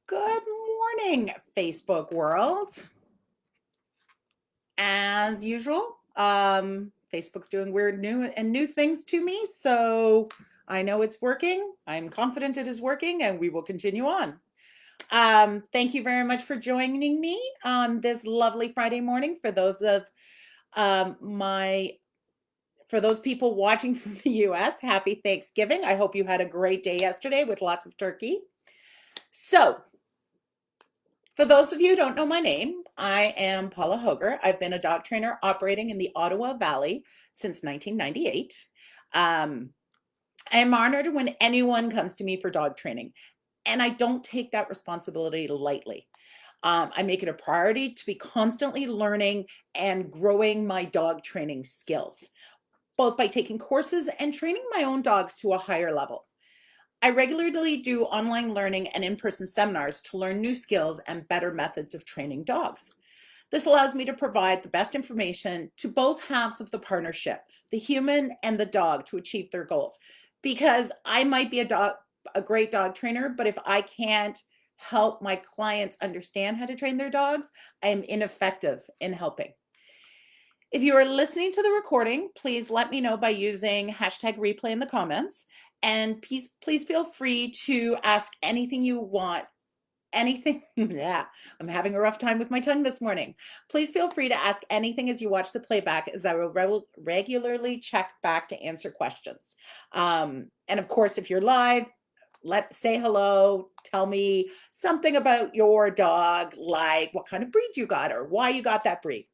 Good morning, Facebook world. As usual, Facebook's doing weird new things to me, so I know it's working. I'm confident it is working, and we will continue on. Thank you very much for joining me on this lovely Friday morning. Um, my for those people watching from the US, happy Thanksgiving. I hope you had a great day yesterday with lots of turkey. So, for those of you who don't know my name, I am Paula Hoger. I've been a dog trainer operating in the Ottawa Valley since 1998. Um, I am honored when anyone comes to me for dog training, and I don't take that responsibility lightly. I make it a priority to be constantly learning and growing my dog training skills, both by taking courses and training my own dogs to a higher level. I regularly do online learning and in-person seminars to learn new skills and better methods of training dogs. This allows me to provide the best information to both halves of the partnership, the human and the dog, to achieve their goals. Because I might be a great dog trainer, but if I can't help my clients understand how to train their dogs, I am ineffective in helping. If you are listening to the recording, please let me know by using hashtag replay in the comments. And please feel free to ask anything you want. Anything. Yeah, I'm having a rough time with my tongue this morning. Please feel free to ask anything as you watch the playback, as I will regularly check back to answer questions. And of course, if you're live, say hello, tell me something about your dog, like what kind of breed you got or why you got that breed.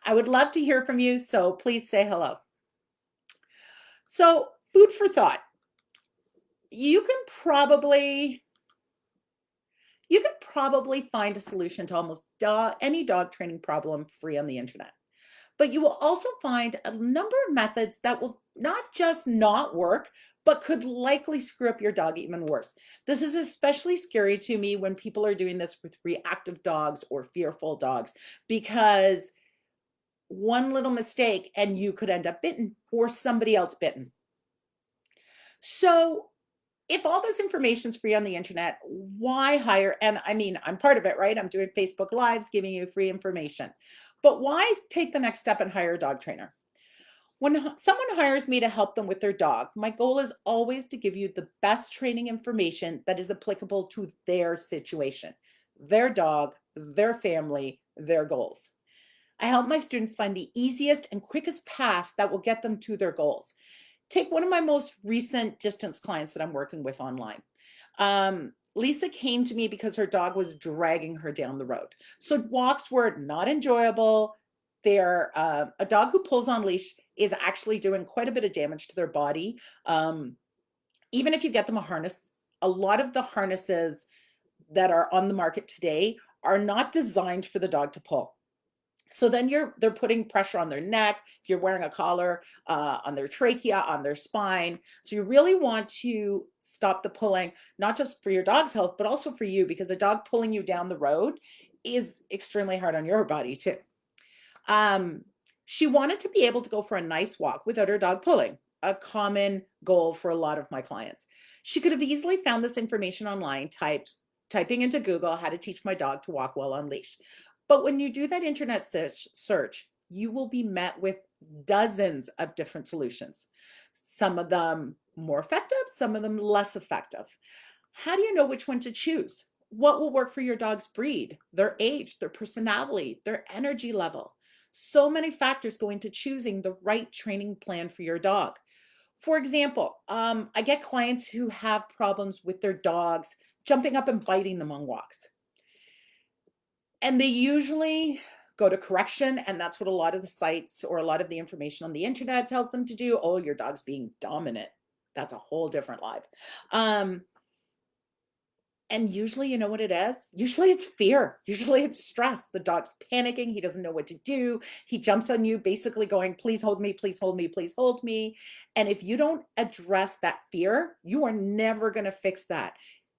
I would love to hear from you, so please say hello. So, food for thought. You can probably find a solution to almost any dog training problem free on the internet. But you will also find a number of methods that will not just not work, but could likely screw up your dog even worse. This is especially scary to me when people are doing this with reactive dogs or fearful dogs, because one little mistake and you could end up bitten or somebody else bitten. So if all this information is free on the internet, why hire? And I mean, I'm part of it, right? I'm doing Facebook Lives giving you free information. But why take the next step and hire a dog trainer? When someone hires me to help them with their dog, my goal is always to give you the best training information that is applicable to their situation, their dog, their family, their goals. I help my students find the easiest and quickest path that will get them to their goals. Take one of my most recent distance clients that I'm working with online. Lisa came to me because her dog was dragging her down the road. So walks were not enjoyable. A dog who pulls on leash is actually doing quite a bit of damage to their body. Even if you get them a harness, a lot of the harnesses that are on the market today are not designed for the dog to pull. So then they're putting pressure on their neck, if you're wearing a collar, on their trachea, on their spine. So you really want to stop the pulling, not just for your dog's health, but also for you, because a dog pulling you down the road is extremely hard on your body too. She wanted to be able to go for a nice walk without her dog pulling, a common goal for a lot of my clients. She could have easily found this information online, typing into Google how to teach my dog to walk well on leash. But when you do that internet search, you will be met with dozens of different solutions. Some of them more effective, some of them less effective. How do you know which one to choose? What will work for your dog's breed, their age, their personality, their energy level? So many factors go into choosing the right training plan for your dog. For example, I get clients who have problems with their dogs jumping up and biting them on walks. And they usually go to correction, and that's what a lot of the sites or a lot of the information on the internet tells them to do. Oh, your dog's being dominant. That's a whole different life. And usually, you know what it is? Usually it's fear. Usually it's stress. The dog's panicking. He doesn't know what to do. He jumps on you, basically going, please hold me, please hold me, please hold me. And if you don't address that fear, you are never going to fix that.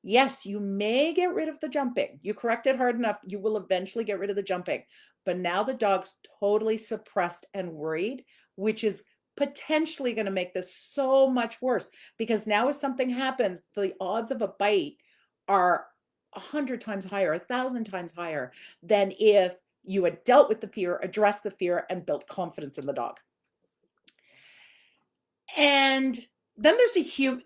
Yes, you may get rid of the jumping. You correct it hard enough, you will eventually get rid of the jumping. But now the dog's totally suppressed and worried, which is potentially going to make this so much worse, because now if something happens, the odds of a bite are 100 times higher, 1,000 times higher than if you had dealt with the fear, addressed the fear, and built confidence in the dog. And then there's you,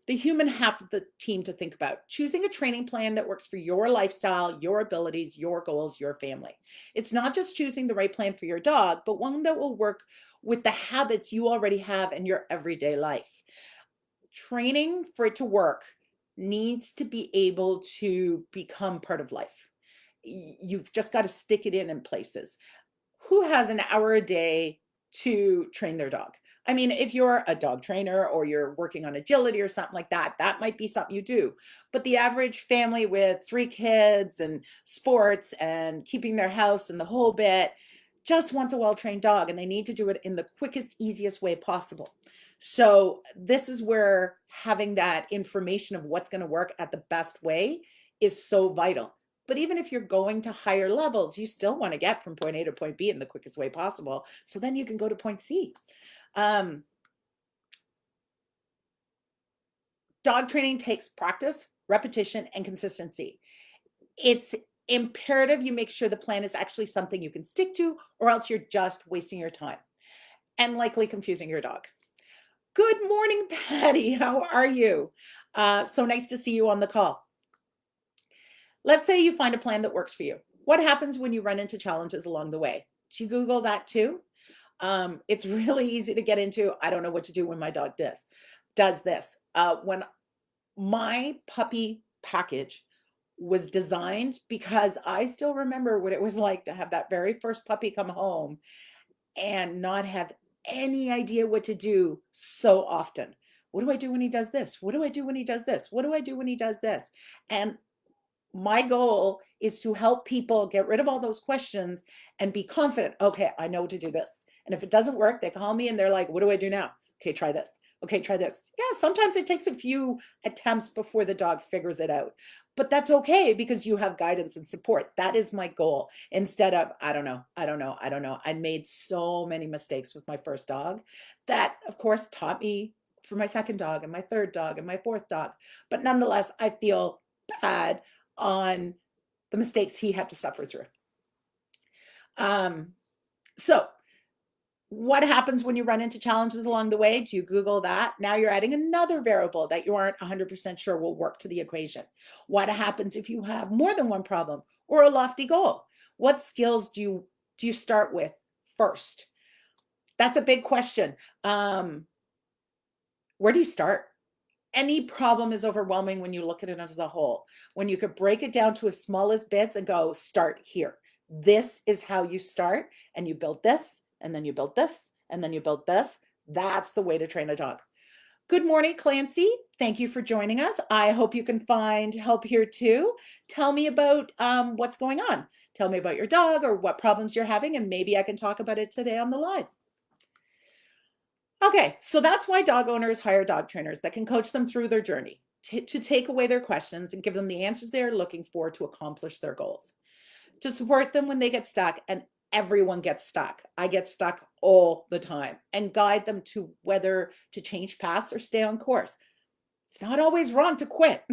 the human half of the team to think about. Choosing a training plan that works for your lifestyle, your abilities, your goals, your family. It's not just choosing the right plan for your dog, but one that will work with the habits you already have in your everyday life. Training for it to work needs to be able to become part of life. You've just got to stick it in places. Who has an hour a day to train their dog? I mean, if you're a dog trainer or you're working on agility or something like that, that might be something you do. But the average family with 3 kids and sports and keeping their house and the whole bit just wants a well-trained dog, and they need to do it in the quickest, easiest way possible. So this is where having that information of what's going to work at the best way is so vital. But even if you're going to higher levels, you still want to get from point A to point B in the quickest way possible. So then you can go to point C. Dog training takes practice, repetition, and consistency. It's imperative you make sure the plan is actually something you can stick to, or else you're just wasting your time and likely confusing your dog. Good morning, Patty. How are you? So nice to see you on the call. Let's say you find a plan that works for you. What happens when you run into challenges along the way? Do you Google that too? It's really easy to get into, I don't know what to do when my dog does this. When my puppy package was designed, because I still remember what it was like to have that very first puppy come home and not have any idea what to do so often. What do I do when he does this? What do I do when he does this? What do I do when he does this? And my goal is to help people get rid of all those questions and be confident. Okay, I know to do this. And if it doesn't work, they call me and they're like, what do I do now? Okay, try this. Okay, try this. Yeah, sometimes it takes a few attempts before the dog figures it out. But that's okay because you have guidance and support. That is my goal. Instead of, I don't know, I don't know, I don't know. I made so many mistakes with my first dog that, of course, taught me for my second dog and my third dog and my fourth dog. But nonetheless, I feel bad on the mistakes he had to suffer through. So what happens when you run into challenges along the way? Do you Google that? Now you're adding another variable that you aren't 100% sure will work to the equation. What happens if you have more than one problem or a lofty goal? What skills do you start with first? That's a big question. Where do you start? Any problem is overwhelming when you look at it as a whole. When you could break it down to its smallest bits and go, start here. This is how you start, and you build this, and then you build this, and then you build this. That's the way to train a dog. Good morning, Clancy. Thank you for joining us. I hope you can find help here too. Tell me about what's going on. Tell me about your dog or what problems you're having, and maybe I can talk about it today on the live. Okay, so that's why dog owners hire dog trainers that can coach them through their journey, to take away their questions and give them the answers they're looking for to accomplish their goals, to support them when they get stuck. And everyone gets stuck. I get stuck all the time, and guide them to whether to change paths or stay on course. It's not always wrong to quit,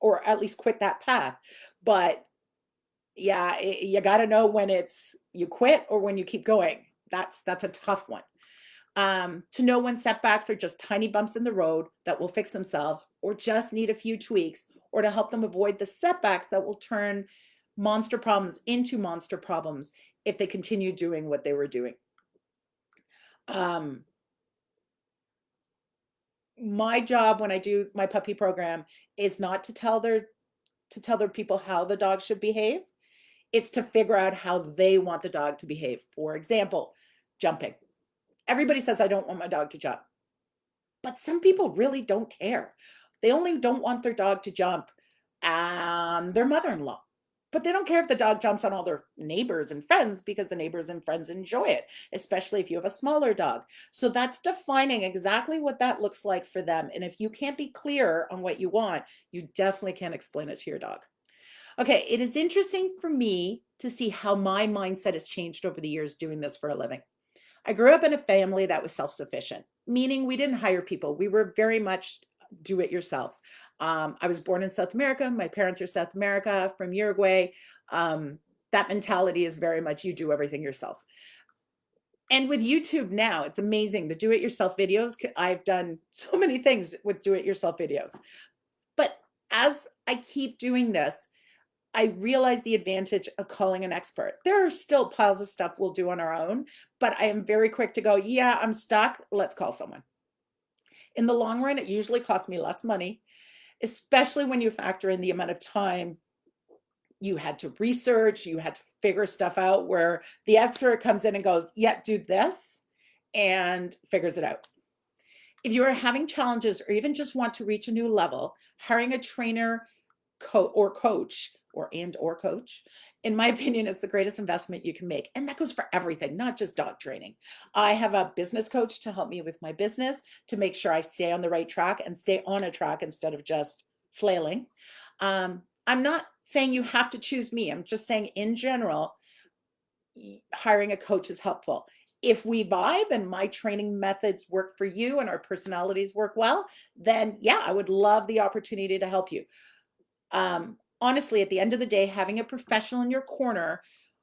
or at least quit that path. But yeah, you got to know when it's you quit or when you keep going. That's a tough one. To know when setbacks are just tiny bumps in the road that will fix themselves, or just need a few tweaks, or to help them avoid the setbacks that will turn monster problems into monster problems if they continue doing what they were doing. My job when I do my puppy program is not to tell their people how the dog should behave. It's to figure out how they want the dog to behave. For example, jumping. Everybody says, I don't want my dog to jump. But some people really don't care. They only don't want their dog to jump on their mother-in-law. But they don't care if the dog jumps on all their neighbors and friends, because the neighbors and friends enjoy it, especially if you have a smaller dog. So that's defining exactly what that looks like for them. And if you can't be clear on what you want, you definitely can't explain it to your dog. Okay, it is interesting for me to see how my mindset has changed over the years doing this for a living. I grew up in a family that was self-sufficient, meaning we didn't hire people. We were very much do it yourselves. I was born in South America. My parents are South America from Uruguay. Um, that mentality is very much you do everything yourself. And with YouTube now, it's amazing. The do-it-yourself videos, I've done so many things with do-it-yourself videos. But as I keep doing this, I realize the advantage of calling an expert. There are still piles of stuff we'll do on our own, but I am very quick to go, yeah, I'm stuck. Let's call someone. In the long run, it usually costs me less money, especially when you factor in the amount of time you had to research, you had to figure stuff out, where the expert comes in and goes, yeah, do this, and figures it out. If you are having challenges or even just want to reach a new level, hiring a trainer or coach or coach, in my opinion, is the greatest investment you can make. And that goes for everything, not just dog training. I have a business coach to help me with my business, to make sure I stay on the right track and stay on a track instead of just flailing. I'm not saying you have to choose me. I'm just saying in general, hiring a coach is helpful. If we vibe and my training methods work for you and our personalities work well, then yeah, I would love the opportunity to help you. Honestly, at the end of the day, having a professional in your corner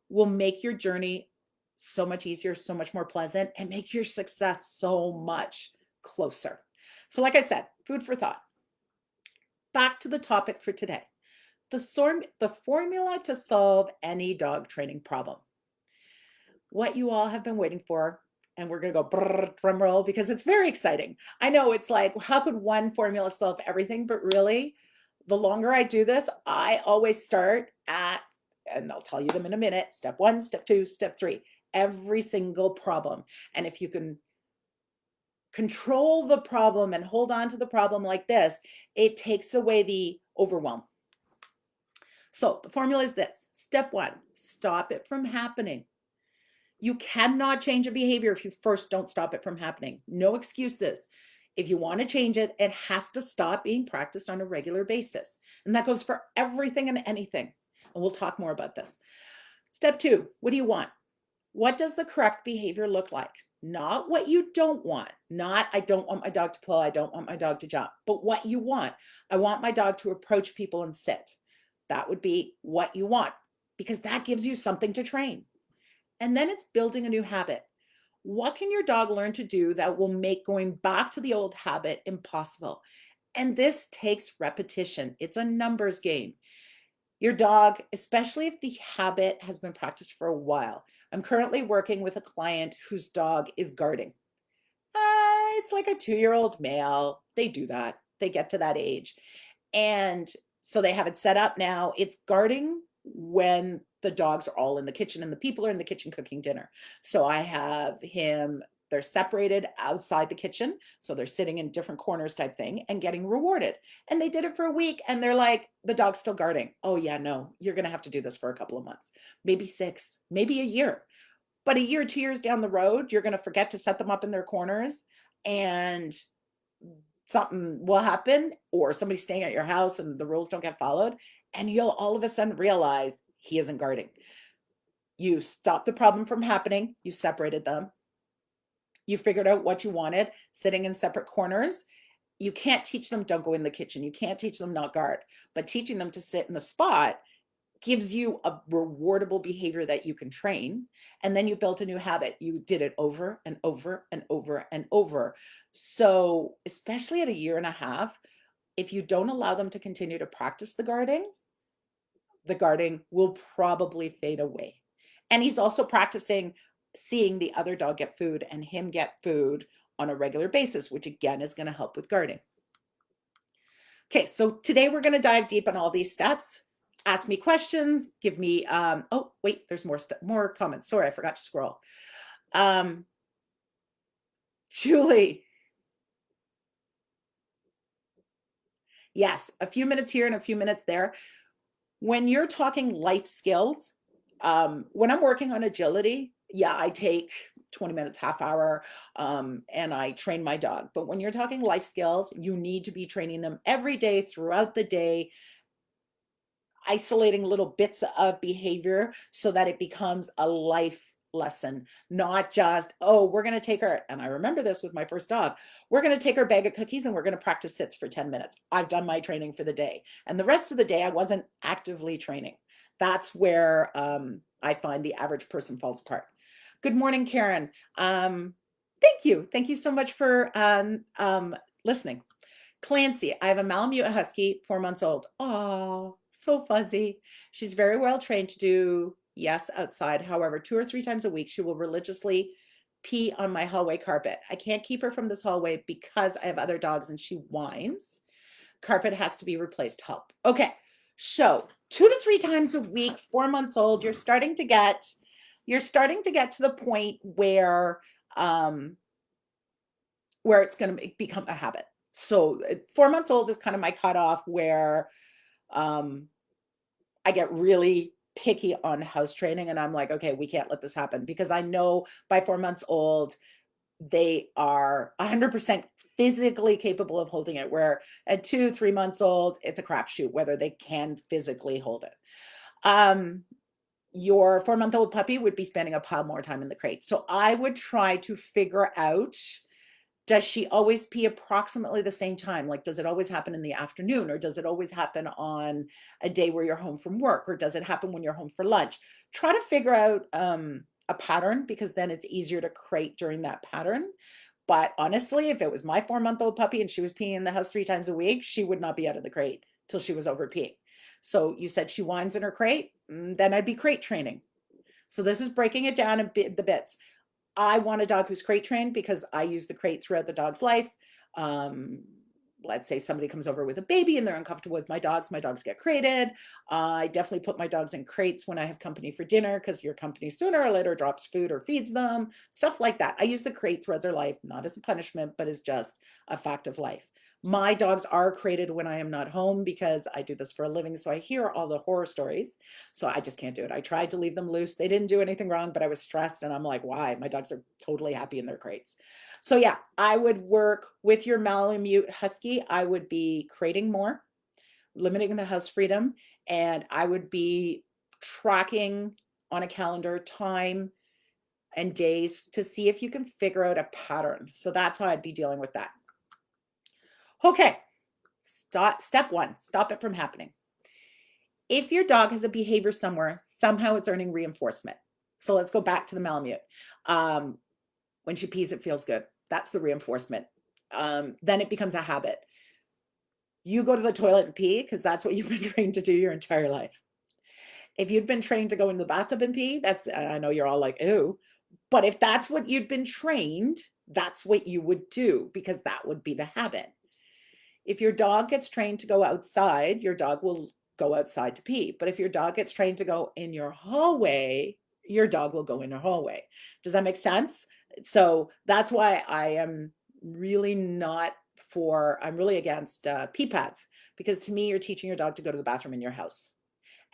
will make your journey so much easier, so much more pleasant, and make your success so much closer. So, like I said, food for thought. Back to the topic for today. The formula to solve any dog training problem. What you all have been waiting for, and we're going to go brrr, drum roll, because it's very exciting. I know it's like, how could one formula solve everything? But really, the longer I do this, I always start at, and I'll tell you them in a minute, step 1, step 2, step 3, every single problem. And if you can control the problem and hold on to the problem like this, it takes away the overwhelm. So the formula is this. Step 1, stop it from happening. You cannot change a behavior if you first don't stop it from happening. No excuses. If you want to change it, it has to stop being practiced on a regular basis. And that goes for everything and anything. And we'll talk more about this. Step 2, what do you want? What does the correct behavior look like? Not what you don't want. Not, I don't want my dog to pull, I don't want my dog to jump, but what you want. I want my dog to approach people and sit. That would be what you want, because that gives you something to train. And then it's building a new habit. What can your dog learn to do that will make going back to the old habit impossible? And this takes repetition. It's a numbers game. Your dog, especially if the habit has been practiced for a while. I'm currently working with a client whose dog is guarding. It's like a 2-year-old male. They do that. They get to that age. And so they have it set up now. It's guarding when the dogs are all in the kitchen and the people are in the kitchen cooking dinner. So I have him, they're separated outside the kitchen. So they're sitting in different corners type thing and getting rewarded. And they did it for a week and they're like, the dog's still guarding. Oh yeah, no, you're going to have to do this for a couple of months, maybe 6, maybe a year. But a year, 2 years down the road, you're going to forget to set them up in their corners, and something will happen, or somebody's staying at your house and the rules don't get followed, and you'll all of a sudden realize he isn't guarding. You stopped the problem from happening. You separated them. You figured out what you wanted, sitting in separate corners. You can't teach them don't go in the kitchen. You can't teach them not guard, but teaching them to sit in the spot gives you a rewardable behavior that you can train. And then you built a new habit. You did it over and over and over and over. So especially at a year and a half, if you don't allow them to continue to practice the guarding will probably fade away. And he's also practicing seeing the other dog get food and him get food on a regular basis, which again is going to help with guarding. Okay, so today we're going to dive deep on all these steps. Ask me questions, give me, oh, wait, there's more comments. Sorry, I forgot to scroll. Julie. Yes, a few minutes here and a few minutes there. When you're talking life skills, when I'm working on agility, yeah, I take 20 minutes, half hour, and I train my dog. But when you're talking life skills, you need to be training them every day throughout the day, isolating little bits of behavior so that it becomes a life lesson, not just, oh, we're going to take her. And I remember this with my first dog. We're going to take her bag of cookies and we're going to practice sits for 10 minutes. I've done my training for the day. And the rest of the day, I wasn't actively training. That's where I find the average person falls apart. Good morning, Karen. Thank you. Thank you so much for listening. Clancy, I have a Malamute Husky, 4 months old. Oh, so fuzzy. She's very well trained to do yes outside. However, 2 or 3 times a week, she will religiously pee on my hallway carpet. I can't keep her from this hallway because I have other dogs and she whines. Carpet has to be replaced. Help. Okay. So 2 to 3 times a week, 4 months old, you're starting to get to the point where it's going to become a habit. So 4 months old is kind of my cutoff where I get really picky on house training and I'm like, okay, we can't let this happen because I know by 4 months old, they are 100% physically capable of holding it, where at 2, 3 months old, it's a crapshoot whether they can physically hold it. Your 4-month-old puppy would be spending a pile more time in the crate. So I would try to figure out, does she always pee approximately the same time? Like, does it always happen in the afternoon, or does it always happen on a day where you're home from work, or does it happen when you're home for lunch? Try to figure out a pattern, because then it's easier to crate during that pattern. But honestly, if it was my 4-month-old puppy and she was peeing in the house 3 times a week, she would not be out of the crate till she was over peeing. So you said she whines in her crate, then I'd be crate training. So this is breaking it down in the bits. I want a dog who's crate trained because I use the crate throughout the dog's life. Let's say somebody comes over with a baby and they're uncomfortable with my dogs get crated. I definitely put my dogs in crates when I have company for dinner, because your company sooner or later drops food or feeds them, stuff like that. I use the crate throughout their life, not as a punishment, but as just a fact of life. My dogs are crated when I am not home because I do this for a living. So I hear all the horror stories. So I just can't do it. I tried to leave them loose. They didn't do anything wrong, but I was stressed and I'm like, why? My dogs are totally happy in their crates. So yeah, I would work with your Malamute Husky. I would be crating more, limiting the house freedom, and I would be tracking on a calendar time and days to see if you can figure out a pattern. So that's how I'd be dealing with that. Okay, step 1, stop it from happening. If your dog has a behavior somewhere, somehow it's earning reinforcement. So let's go back to the Malamute. When she pees, it feels good. That's the reinforcement. Then it becomes a habit. You go to the toilet and pee because that's what you've been trained to do your entire life. If you'd been trained to go into the bathtub and pee, I know you're all like, ew, but if that's what you'd been trained, that's what you would do, because that would be the habit. If your dog gets trained to go outside, your dog will go outside to pee. But if your dog gets trained to go in your hallway, your dog will go in your hallway. Does that make sense? So that's why I am really I'm really against pee pads, because to me, you're teaching your dog to go to the bathroom in your house.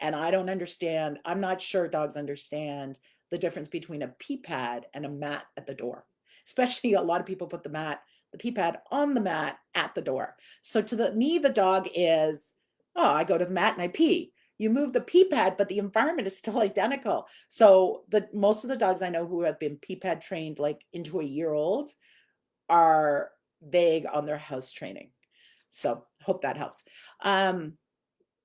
And I'm not sure dogs understand the difference between a pee pad and a mat at the door. Especially a lot of people put the pee pad on the mat at the door. So to me, the dog is, oh, I go to the mat and I pee. You move the pee pad, but the environment is still identical. So most of the dogs I know who have been pee pad trained like into a year old are vague on their house training. So hope that helps.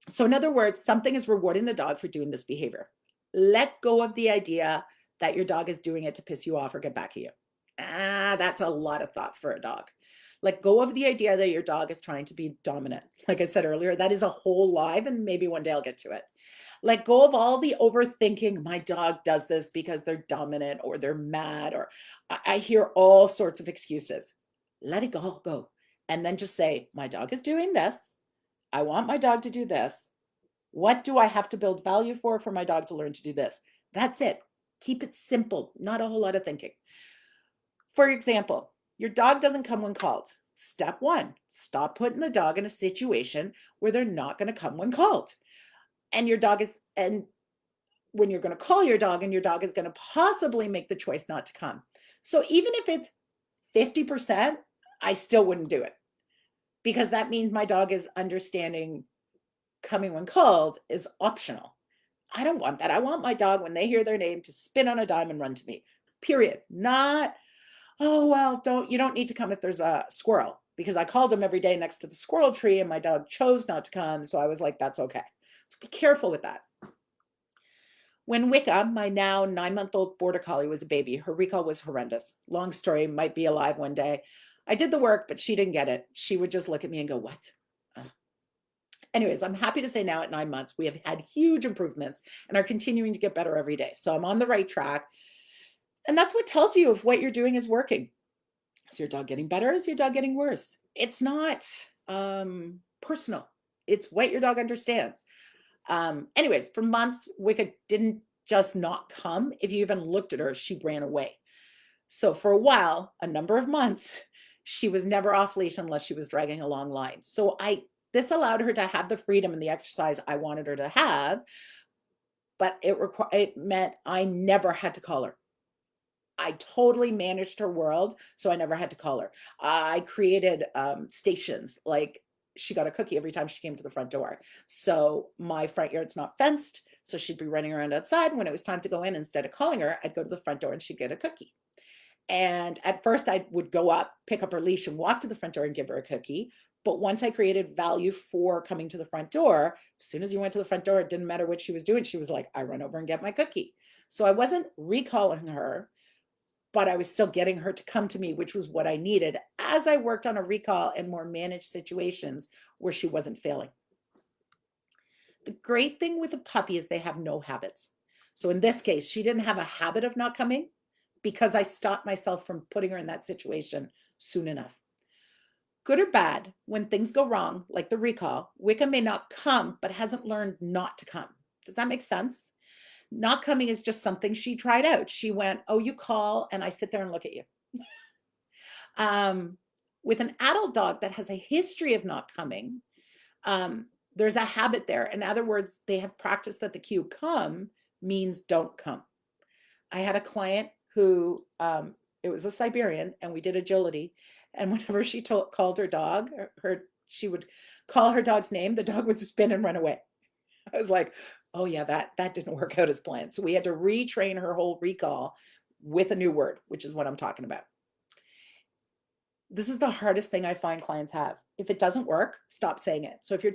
So in other words, something is rewarding the dog for doing this behavior. Let go of the idea that your dog is doing it to piss you off or get back at you. That's a lot of thought for a dog. Let go of the idea that your dog is trying to be dominant. Like I said earlier, that is a whole lie, and maybe one day I'll get to it. Let go of all the overthinking. My dog does this because they're dominant or they're mad, or I hear all sorts of excuses. Let it all go. And then just say, my dog is doing this. I want my dog to do this. What do I have to build value for my dog to learn to do this? That's it. Keep it simple, not a whole lot of thinking. For example, your dog doesn't come when called. Step 1, stop putting the dog in a situation where they're not going to come when called. And when you're going to call your dog and your dog is going to possibly make the choice not to come. So even if it's 50%, I still wouldn't do it, because that means my dog is understanding coming when called is optional. I don't want that. I want my dog, when they hear their name, to spin on a dime and run to me. Period. Not, oh, well, you don't need to come if there's a squirrel, because I called him every day next to the squirrel tree and my dog chose not to come. So I was like, that's okay. So be careful with that. When Wicca, my now 9-month-old border collie, was a baby, her recall was horrendous. Long story, might be alive one day. I did the work, but she didn't get it. She would just look at me and go, what? Anyways, I'm happy to say now at 9 months, we have had huge improvements and are continuing to get better every day. So I'm on the right track. And that's what tells you if what you're doing is working. Is your dog getting better? Is your dog getting worse? It's not personal. It's what your dog understands. Anyways, for months, Wicca didn't just not come. If you even looked at her, she ran away. So for a while, a number of months, she was never off leash unless she was dragging a long line. So this allowed her to have the freedom and the exercise I wanted her to have, but it meant I never had to call her. I totally managed her world, so I never had to call her. I created stations, like she got a cookie every time she came to the front door. So my front yard's not fenced, so she'd be running around outside. When it was time to go in, instead of calling her, I'd go to the front door and she'd get a cookie. And at first I would go up, pick up her leash and walk to the front door and give her a cookie. But once I created value for coming to the front door, as soon as you went to the front door, it didn't matter what she was doing. She was like, I run over and get my cookie. So I wasn't recalling her, but I was still getting her to come to me, which was what I needed as I worked on a recall and more managed situations where she wasn't failing. The great thing with a puppy is they have no habits. So in this case, she didn't have a habit of not coming because I stopped myself from putting her in that situation soon enough. Good or bad, when things go wrong, like the recall, Wicca may not come, but hasn't learned not to come. Does that make sense? Not coming is just something she tried out. She went, oh, you call, and I sit there and look at you. With an adult dog that has a history of not coming, there's a habit there. In other words, they have practiced that the cue come means don't come. I had a client who, it was a Siberian, and we did agility. And whenever she called her dog, she would call her dog's name, the dog would spin and run away. I was like, oh yeah, that didn't work out as planned. So we had to retrain her whole recall with a new word, which is what I'm talking about. This is the hardest thing I find clients have. If it doesn't work, stop saying it. So if you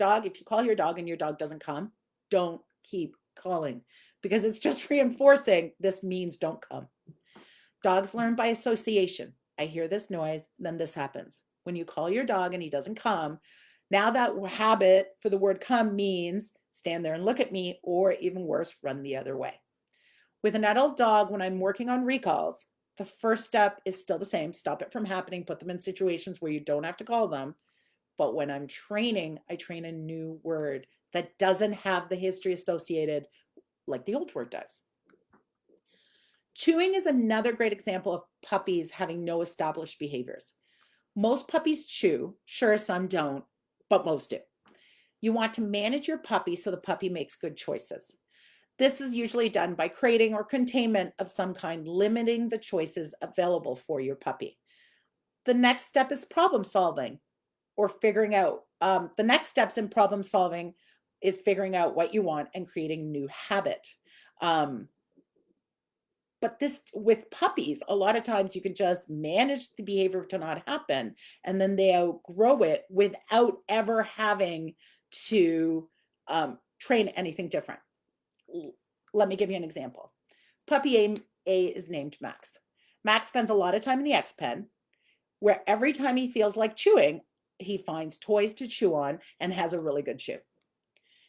call your dog and your dog doesn't come, don't keep calling, because it's just reinforcing this means don't come. Dogs learn by association. I hear this noise, then this happens. When you call your dog and he doesn't come, now that habit for the word come means stand there and look at me, or even worse, run the other way. With an adult dog, when I'm working on recalls, the first step is still the same. Stop it from happening. Put them in situations where you don't have to call them. But when I'm training, I train a new word that doesn't have the history associated like the old word does. Chewing is another great example of puppies having no established behaviors. Most puppies chew. Sure, some don't, but most do. You want to manage your puppy so the puppy makes good choices. This is usually done by crating or containment of some kind, limiting the choices available for your puppy. The next step is problem solving or figuring out. The next steps in problem solving is figuring out what you want and creating new habit. But this, with puppies, a lot of times you can just manage the behavior to not happen, and then they outgrow it without ever having to train anything different. Let me give you an example. Puppy A is named Max. Max spends a lot of time in the X pen, where every time he feels like chewing, he finds toys to chew on and has a really good chew.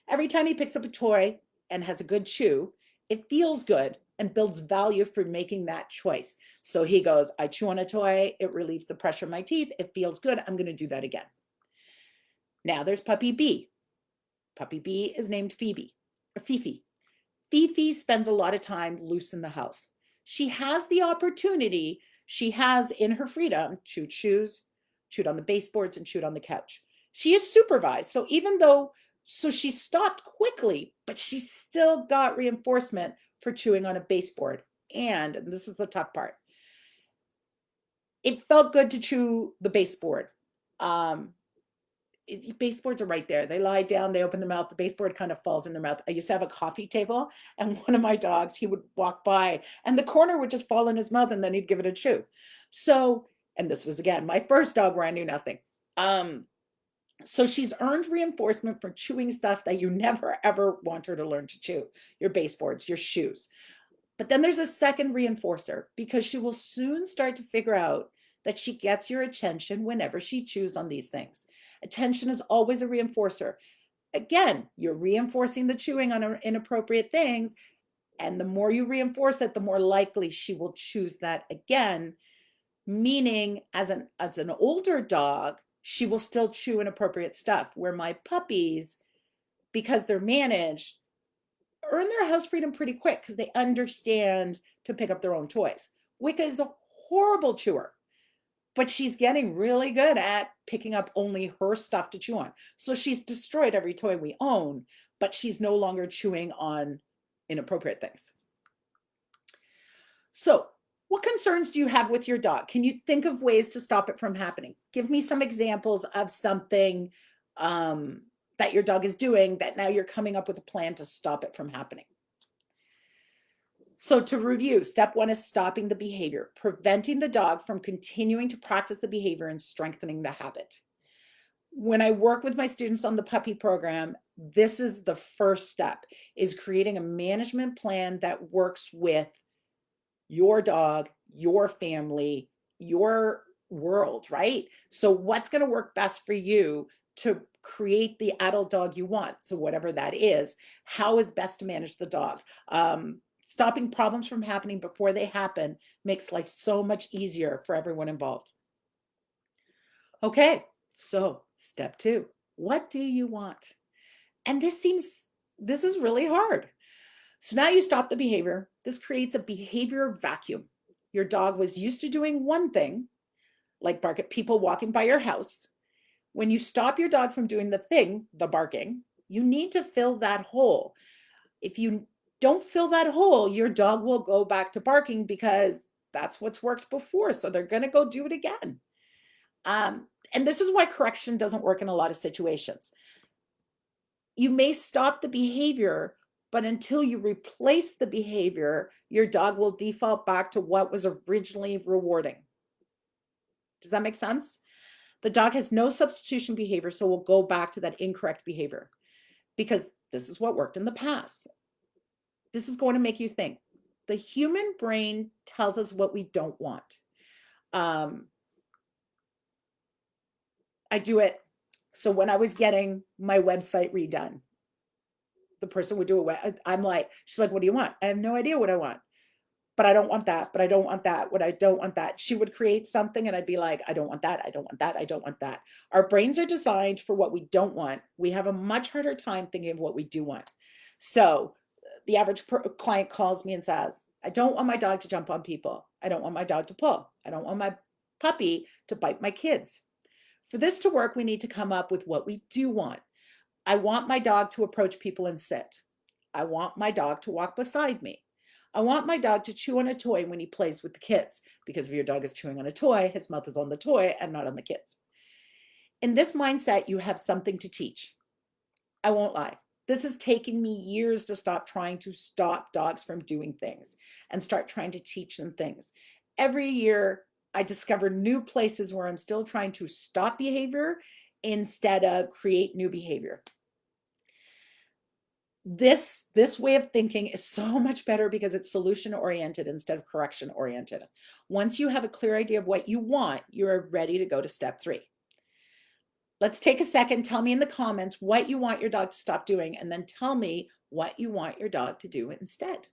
Every time he picks up a toy and has a good chew, it feels good and builds value for making that choice. So he goes, I chew on a toy, it relieves the pressure in my teeth, it feels good, I'm going to do that again. Now there's puppy B. Puppy B is named Phoebe, or Fifi. Fifi spends a lot of time loose in the house. She has the opportunity, she has in her freedom, chewed shoes, chewed on the baseboards, and chewed on the couch. She is supervised. So she stopped quickly, but she still got reinforcement for chewing on a baseboard. And this is the tough part, it felt good to chew the baseboard. baseboards are right there. They lie down, they open their mouth, the baseboard kind of falls in their mouth. I used to have a coffee table, and one of my dogs, he would walk by and the corner would just fall in his mouth and then he'd give it a chew. So, and this was again my first dog where I knew nothing. Um, so she's earned reinforcement for chewing stuff that you never ever want her to learn to chew, your baseboards, your shoes. But then there's a second reinforcer because she will soon start to figure out that she gets your attention whenever she chews on these things. Attention is always a reinforcer. Again, you're reinforcing the chewing on inappropriate things, and the more you reinforce it, the more likely she will choose that again, meaning as an older dog, she will still chew inappropriate stuff, where my puppies, because they're managed, earn their house freedom pretty quick because they understand to pick up their own toys. Wicca is a horrible chewer, but she's getting really good at picking up only her stuff to chew on. So she's destroyed every toy we own, but she's no longer chewing on inappropriate things. So, what concerns do you have with your dog? Can you think of ways to stop it from happening? Give me some examples of something that your dog is doing that now you're coming up with a plan to stop it from happening. So to review, step 1 is stopping the behavior, preventing the dog from continuing to practice the behavior and strengthening the habit. When I work with my students on the puppy program, this is the first step, is creating a management plan that works with your dog, your family, your world, right? So what's going to work best for you to create the adult dog you want? So whatever that is, how is best to manage the dog? Stopping problems from happening before they happen makes life so much easier for everyone involved. Okay, so step 2, what do you want? And this is really hard. So now you stop the behavior. This creates a behavior vacuum. Your dog was used to doing one thing, like bark at people walking by your house. When you stop your dog from doing the thing, the barking, you need to fill that hole. If you don't fill that hole, your dog will go back to barking because that's what's worked before. So they're going to go do it again. And this is why correction doesn't work in a lot of situations. You may stop the behavior, but until you replace the behavior, your dog will default back to what was originally rewarding. Does that make sense? The dog has no substitution behavior, so we'll go back to that incorrect behavior because this is what worked in the past. This is going to make you think. The human brain tells us what we don't want. I do it. So when I was getting my website redone, the person would do it. I'm like, she's like, what do you want? I have no idea what I want, but I don't want that, but I don't want that, what I don't want that. She would create something and I'd be like, I don't want that. I don't want that. I don't want that. Our brains are designed for what we don't want. We have a much harder time thinking of what we do want. So the average client calls me and says, I don't want my dog to jump on people. I don't want my dog to pull. I don't want my puppy to bite my kids. For this to work, we need to come up with what we do want. I want my dog to approach people and sit. I want my dog to walk beside me. I want my dog to chew on a toy when he plays with the kids, because if your dog is chewing on a toy, his mouth is on the toy and not on the kids. In this mindset, you have something to teach. I won't lie. This is taking me years to stop trying to stop dogs from doing things and start trying to teach them things. Every year, I discover new places where I'm still trying to stop behavior instead of create new behavior. This way of thinking is so much better because it's solution oriented instead of correction oriented. Once you have a clear idea of what you want, you're ready to go to step 3. Let's take a second. Tell me in the comments what you want your dog to stop doing, and then tell me what you want your dog to do instead.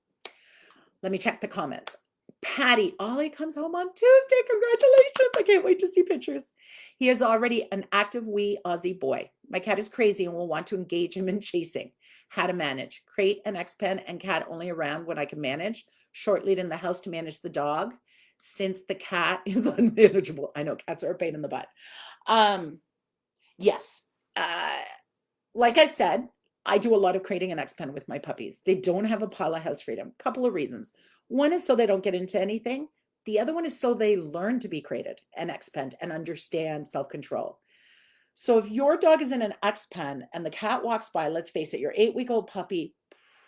Let me check the comments. Patty, Ollie comes home on Tuesday. Congratulations. I can't wait to see pictures. He is already an active wee Aussie boy. My cat is crazy and will want to engage him in chasing. How to manage. Crate and X-Pen and cat only around when I can manage. Short lead in the house to manage the dog since the cat is unmanageable. I know cats are a pain in the butt. Yes. Like I said, I do a lot of crating and X-Pen with my puppies. They don't have a pile of house freedom. Couple of reasons. One is so they don't get into anything. The other one is so they learn to be crated and X-Penned and understand self-control. So if your dog is in an X pen and the cat walks by, let's face it, your 8-week-old puppy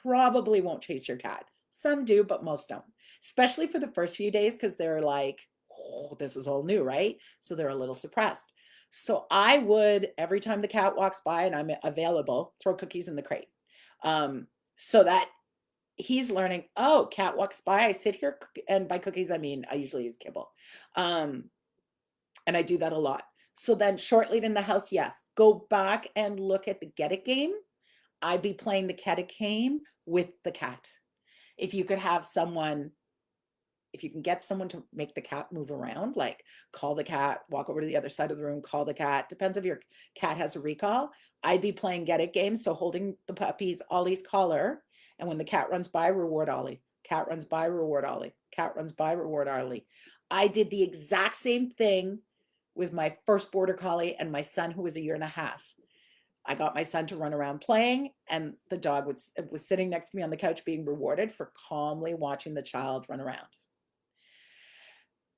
probably won't chase your cat. Some do, but most don't, especially for the first few days because they're like, oh, this is all new, right? So they're a little suppressed. So I would, every time the cat walks by and I'm available, throw cookies in the crate. So that he's learning, oh, cat walks by, I sit here, and by cookies, I mean, I usually use kibble. And I do that a lot. So then short lead in the house, yes, go back and look at the Get It game. I'd be playing the Get It game with the cat. If you could have someone, if you can get someone to make the cat move around, like call the cat, walk over to the other side of the room, call the cat, depends if your cat has a recall. I'd be playing Get It games, so holding the puppy's Ollie's collar, and when the cat runs by, reward Ollie. Cat runs by, reward Ollie. Cat runs by, reward Ollie. I did the exact same thing with my first border collie and my son, who was 1.5 years. I got my son to run around playing, and the dog was sitting next to me on the couch being rewarded for calmly watching the child run around.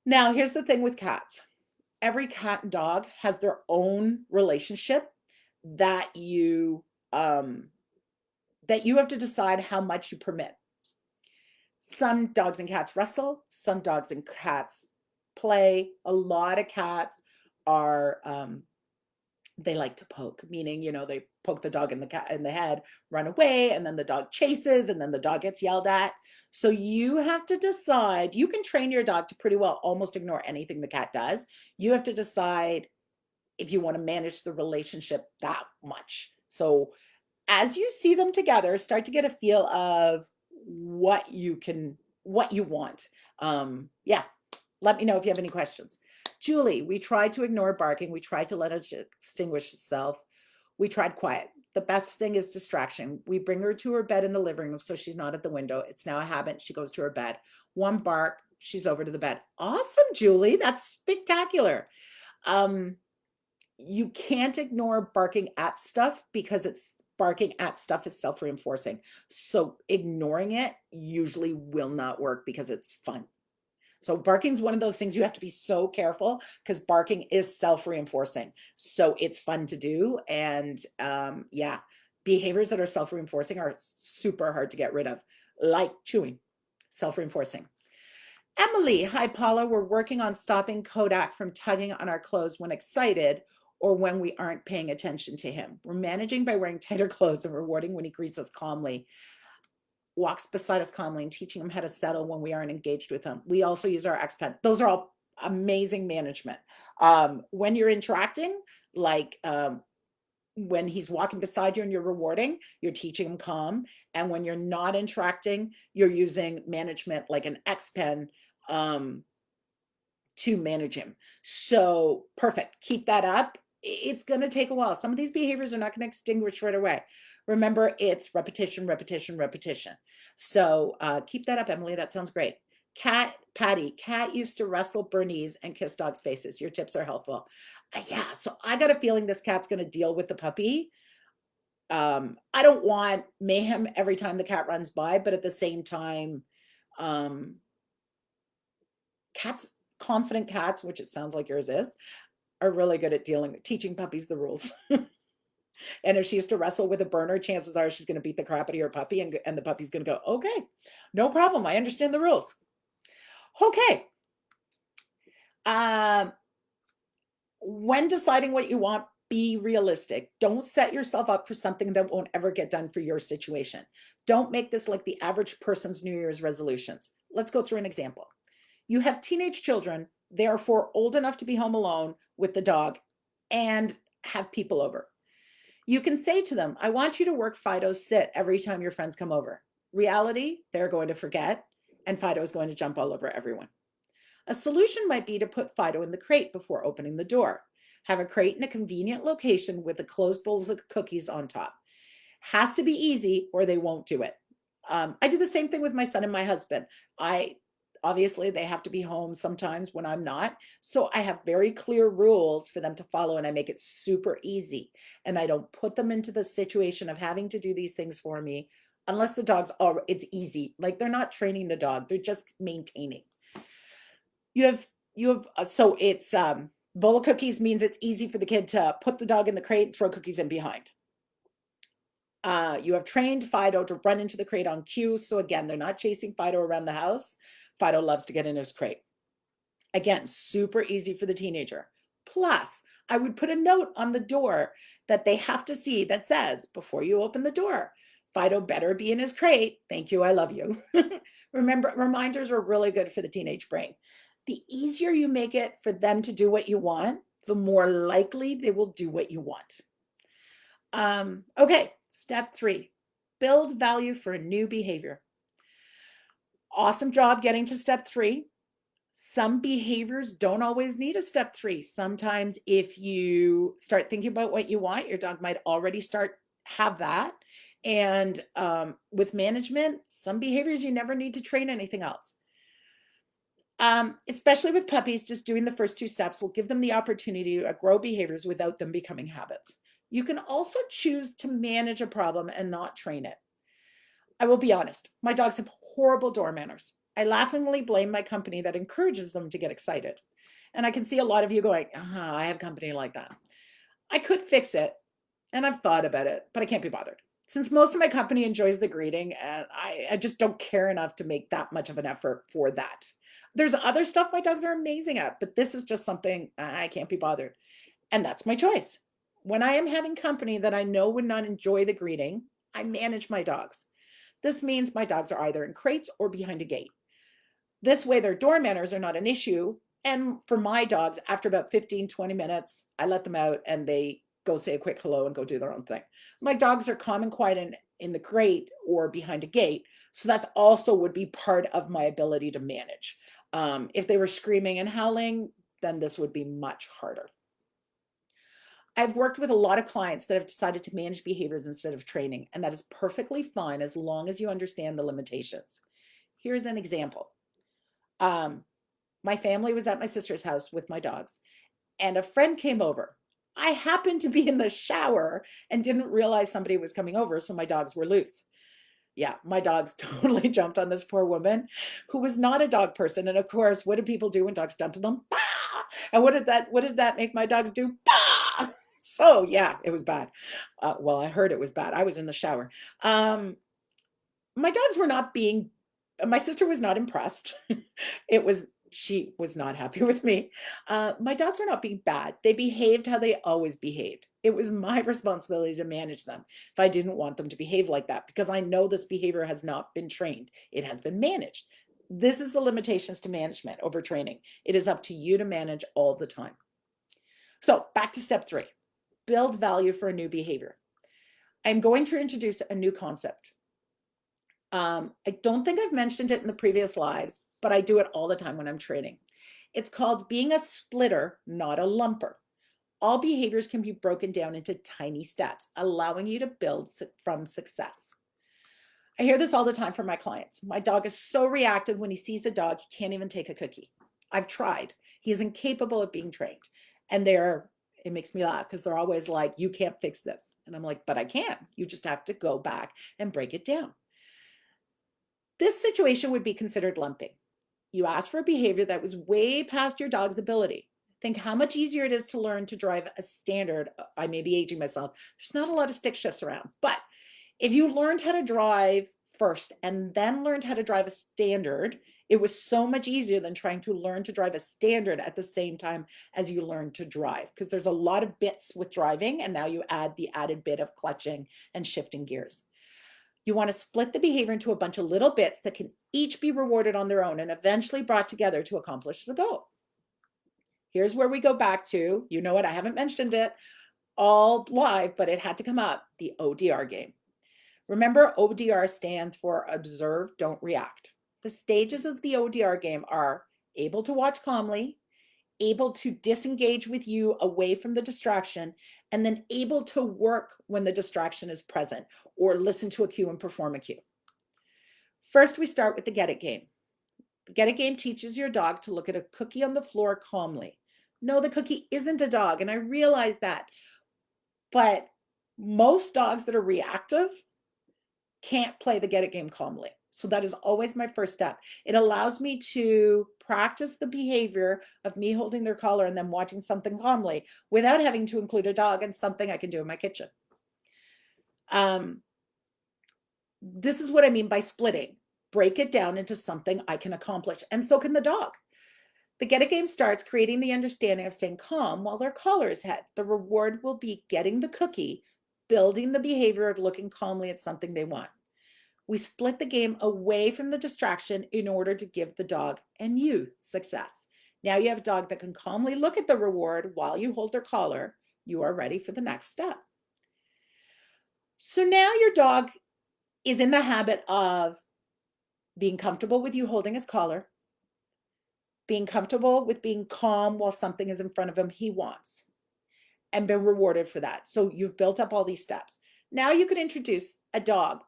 Now, here's the thing with cats. Every cat and dog has their own relationship that you have to decide how much you permit. Some dogs and cats wrestle, some dogs and cats play. A lot of cats are they like to poke, meaning, they poke the dog in the head, run away, and then the dog chases, and then the dog gets yelled at. So you have to decide. You can train your dog to pretty well almost ignore anything the cat does. You have to decide if you want to manage the relationship that much. So as you see them together, start to get a feel of what you want. Yeah, let me know if you have any questions. Julie, we tried to ignore barking. We tried to let it extinguish itself. We tried quiet. The best thing is distraction. We bring her to her bed in the living room so she's not at the window. It's now a habit. She goes to her bed. One bark, she's over to the bed. Awesome, Julie. That's spectacular. You can't ignore barking at stuff because barking at stuff is self-reinforcing. So ignoring it usually will not work because it's fun. So barking is one of those things you have to be so careful because barking is self-reinforcing. So it's fun to do. And yeah, behaviors that are self-reinforcing are super hard to get rid of, like chewing, self-reinforcing. Emily, hi Paula, we're working on stopping Kodak from tugging on our clothes when excited or when we aren't paying attention to him. We're managing by wearing tighter clothes and rewarding when he greets us calmly, walks beside us calmly, and teaching him how to settle when we aren't engaged with him. We also use our X-Pen. Those are all amazing management. When you're interacting, like when he's walking beside you and you're rewarding, you're teaching him calm. And when you're not interacting, you're using management like an X-Pen to manage him. So perfect. Keep that up. It's going to take a while. Some of these behaviors are not going to extinguish right away. Remember, it's repetition, repetition, repetition. So keep that up, Emily. That sounds great. Patty, cat used to wrestle Bernese and kiss dogs' faces. Your tips are helpful. Yeah, so I got a feeling this cat's going to deal with the puppy. I don't want mayhem every time the cat runs by, but at the same time, confident cats, which it sounds like yours is, are really good at teaching puppies the rules. And if she has to wrestle with a burner, chances are she's going to beat the crap out of your puppy, and the puppy's going to go, okay, no problem. I understand the rules. Okay. When deciding what you want, be realistic. Don't set yourself up for something that won't ever get done for your situation. Don't make this like the average person's New Year's resolutions. Let's go through an example. You have teenage children, therefore old enough to be home alone with the dog and have people over. You can say to them, I want you to work Fido's sit every time your friends come over. Reality, they're going to forget, and Fido is going to jump all over everyone. A solution might be to put Fido in the crate before opening the door. Have a crate in a convenient location with a closed bowls of cookies on top. Has to be easy or they won't do it. I do the same thing with my son and my husband. Obviously, they have to be home sometimes when I'm not. So I have very clear rules for them to follow, and I make it super easy. And I don't put them into the situation of having to do these things for me unless the dog's it's easy. Like they're not training the dog, they're just maintaining. So it's Bowl of cookies means it's easy for the kid to put the dog in the crate and throw cookies in behind. You have trained Fido to run into the crate on cue. So again, they're not chasing Fido around the house. Fido loves to get in his crate. Again, super easy for the teenager. Plus, I would put a note on the door that they have to see that says, before you open the door, Fido better be in his crate. Thank you, I love you. Remember, reminders are really good for the teenage brain. The easier you make it for them to do what you want, the more likely they will do what you want. Okay, step 3, build value for a new behavior. Awesome job getting to step 3. Some behaviors don't always need a step 3. Sometimes if you start thinking about what you want, your dog might already have that. And with management, some behaviors you never need to train anything else. Especially with puppies, just doing the first 2 steps will give them the opportunity to grow behaviors without them becoming habits. You can also choose to manage a problem and not train it. I will be honest, my dogs have horrible door manners. I laughingly blame my company that encourages them to get excited. And I can see a lot of you going, I have company like that. I could fix it, and I've thought about it, but I can't be bothered. Since most of my company enjoys the greeting, and I just don't care enough to make that much of an effort for that. There's other stuff my dogs are amazing at, but this is just something I can't be bothered. And that's my choice. When I am having company that I know would not enjoy the greeting, I manage my dogs. This means my dogs are either in crates or behind a gate. This way their door manners are not an issue. And for my dogs, after about 15, 20 minutes, I let them out and they go say a quick hello and go do their own thing. My dogs are calm and quiet in the crate or behind a gate. So that's also would be part of my ability to manage. If they were screaming and howling, then this would be much harder. I've worked with a lot of clients that have decided to manage behaviors instead of training, and that is perfectly fine as long as you understand the limitations. Here's an example. My family was at my sister's house with my dogs, and a friend came over. I happened to be in the shower and didn't realize somebody was coming over, so my dogs were loose. Yeah, my dogs totally jumped on this poor woman who was not a dog person. And of course, what do people do when dogs jump on them? Bah! And what did that make my dogs do? Bah! So yeah, it was bad. Well, I heard it was bad. I was in the shower. My dogs were not being, my sister was not impressed. She was not happy with me. My dogs were not being bad. They behaved how they always behaved. It was my responsibility to manage them if I didn't want them to behave like that, because I know this behavior has not been trained. It has been managed. This is the limitations to management over training. It is up to you to manage all the time. So back to step 3, build value for a new behavior. I'm going to introduce a new concept. I don't think I've mentioned it in the previous lives, but I do it all the time when I'm training. It's called being a splitter, not a lumper. All behaviors can be broken down into tiny steps, allowing you to build from success. I hear this all the time from my clients. My dog is so reactive when he sees a dog, he can't even take a cookie. I've tried. He is incapable of being trained. And it makes me laugh because they're always like, you can't fix this. And I'm like, but I can. You just have to go back and break it down. This situation would be considered lumping. You asked for a behavior that was way past your dog's ability. Think how much easier it is to learn to drive a standard. I may be aging myself. There's not a lot of stick shifts around, but if you learned how to drive first and then learned how to drive a standard, it was so much easier than trying to learn to drive a standard at the same time as you learn to drive, because there's a lot of bits with driving, and now you add the added bit of clutching and shifting gears. You want to split the behavior into a bunch of little bits that can each be rewarded on their own and eventually brought together to accomplish the goal. Here's where we go back to, you know what, I haven't mentioned it all live, but it had to come up, the ODR game. Remember, ODR stands for observe, don't react. The stages of the ODR game are able to watch calmly, able to disengage with you away from the distraction, and then able to work when the distraction is present or listen to a cue and perform a cue. First, we start with the get it game. The get it game teaches your dog to look at a cookie on the floor calmly. No, the cookie isn't a dog, and I realize that, but most dogs that are reactive can't play the get it game calmly. So that is always my first step. It allows me to practice the behavior of me holding their collar and then watching something calmly without having to include a dog and something I can do in my kitchen. This is what I mean by splitting. Break it down into something I can accomplish, and so can the dog. The get it game starts creating the understanding of staying calm while their collar is het. The reward will be getting the cookie, building the behavior of looking calmly at something they want. We split the game away from the distraction in order to give the dog and you success. Now you have a dog that can calmly look at the reward while you hold their collar. You are ready for the next step. So now your dog is in the habit of being comfortable with you holding his collar, being comfortable with being calm while something is in front of him he wants, and been rewarded for that. So you've built up all these steps. Now you could introduce a dog,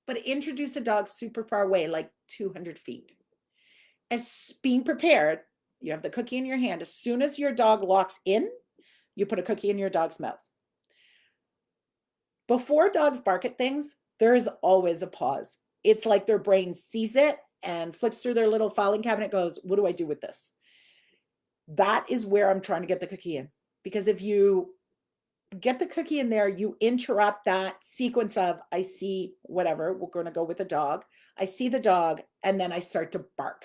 but introduce a dog super far away, like 200 feet. As being prepared, you have the cookie in your hand. As soon as your dog locks in, you put a cookie in your dog's mouth. Before dogs bark at things, there is always a pause. It's like their brain sees it and flips through their little filing cabinet, goes, what do I do with this? That is where I'm trying to get the cookie in. Because if you get the cookie in there, you interrupt that sequence of, I see whatever, we're going to go with the dog. I see the dog, and then I start to bark.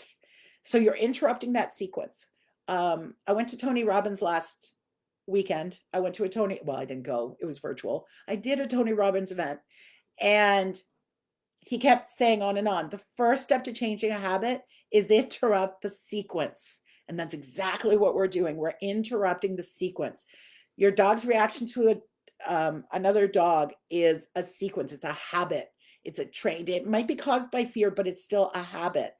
So you're interrupting that sequence. I went to Tony Robbins last weekend. I went to a Tony, well, I didn't go, it was virtual. I did a Tony Robbins event, and he kept saying on and on. The first step to changing a habit is interrupt the sequence. And that's exactly what we're doing. We're interrupting the sequence. Your dog's reaction to another dog is a sequence. It's a habit. It's a trait. It might be caused by fear, but it's still a habit.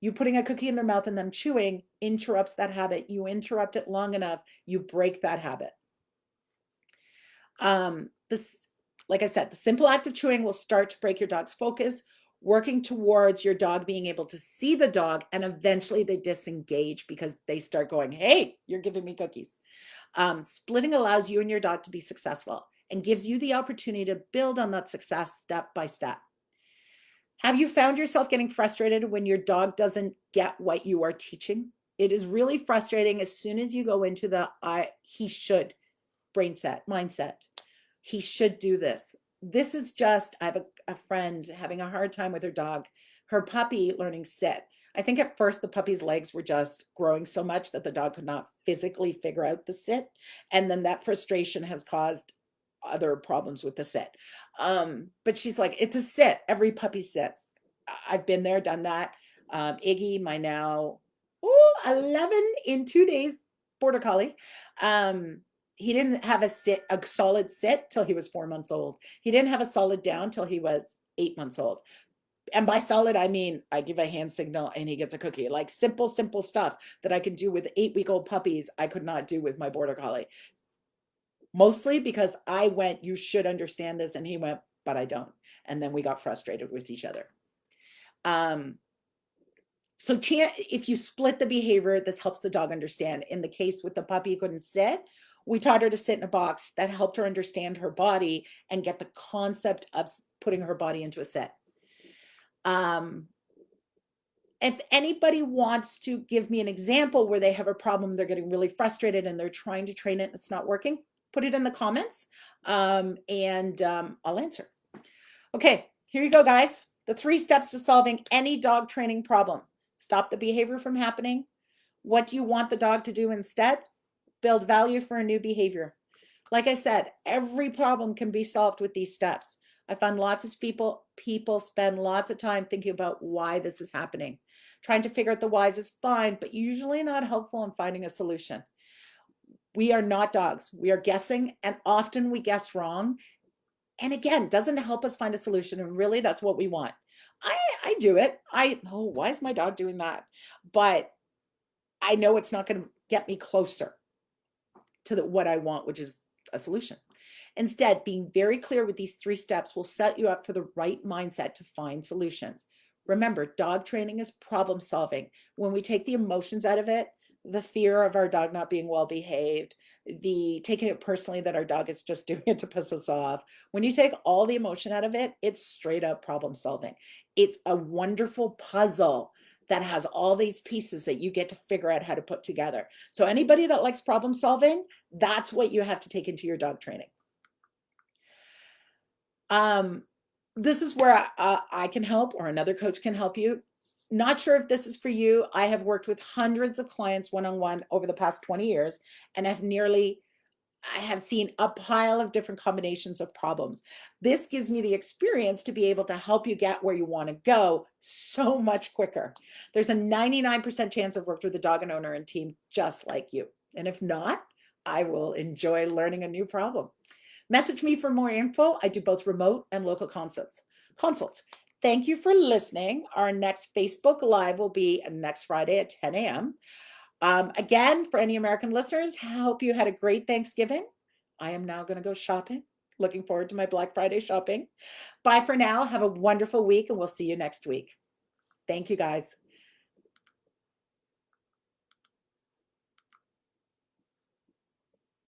You putting a cookie in their mouth and them chewing interrupts that habit. You interrupt it long enough, you break that habit. Like I said, the simple act of chewing will start to break your dog's focus, working towards your dog being able to see the dog, and eventually they disengage because they start going, hey, you're giving me cookies. Splitting allows you and your dog to be successful and gives you the opportunity to build on that success step by step. Have you found yourself getting frustrated when your dog doesn't get what you are teaching? It is really frustrating as soon as you go into the he should mindset. He should do this. This is just, I have a friend having a hard time with her dog, her puppy learning sit. I think at first the puppy's legs were just growing so much that the dog could not physically figure out the sit. And then that frustration has caused other problems with the sit. But she's like, it's a sit. Every puppy sits. I've been there, done that. Iggy, my now 11 in 2 days border collie. He didn't have a solid sit till he was 4 months old. He didn't have a solid down till he was 8 months old. And by solid, I mean, I give a hand signal and he gets a cookie. Like simple stuff that I can do with 8-week-old puppies, I could not do with my border collie. Mostly because I went, you should understand this. And he went, but I don't. And then we got frustrated with each other. So if you split the behavior, this helps the dog understand. In the case with the puppy who couldn't sit, we taught her to sit in a box. That helped her understand her body and get the concept of putting her body into a sit. If anybody wants to give me an example where they have a problem, they're getting really frustrated and they're trying to train it and it's not working, put it in the comments and I'll answer. Okay, here you go, guys. The 3 steps to solving any dog training problem. Stop the behavior from happening. What do you want the dog to do instead? Build value for a new behavior. Like I said, every problem can be solved with these steps. I find lots of people spend lots of time thinking about why this is happening. Trying to figure out the whys is fine, but usually not helpful in finding a solution. We are not dogs. We are guessing, and often we guess wrong. And again, doesn't help us find a solution. And really, that's what we want. I do it. Why is my dog doing that? But I know it's not going to get me closer to what I want, which is a solution. Instead, being very clear with these 3 steps will set you up for the right mindset to find solutions. Remember, dog training is problem solving. When we take the emotions out of it, the fear of our dog not being well behaved, the taking it personally that our dog is just doing it to piss us off. When you take all the emotion out of it, it's straight up problem solving. It's a wonderful puzzle that has all these pieces that you get to figure out how to put together. So anybody that likes problem solving, that's what you have to take into your dog training. This is where I can help, or another coach can help you. Not sure if this is for you. I have worked with hundreds of clients one-on-one over the past 20 years, and I have seen a pile of different combinations of problems. This gives me the experience to be able to help you get where you want to go so much quicker. There's a 99% chance I've worked with a dog and owner and team just like you. And if not, I will enjoy learning a new problem. Message me for more info. I do both remote and local consults. Thank you for listening. Our next Facebook Live will be next Friday at 10 a.m. Again, for any American listeners, hope you had a great Thanksgiving. I am now going to go shopping. Looking forward to my Black Friday shopping. Bye for now. Have a wonderful week, and we'll see you next week. Thank you, guys.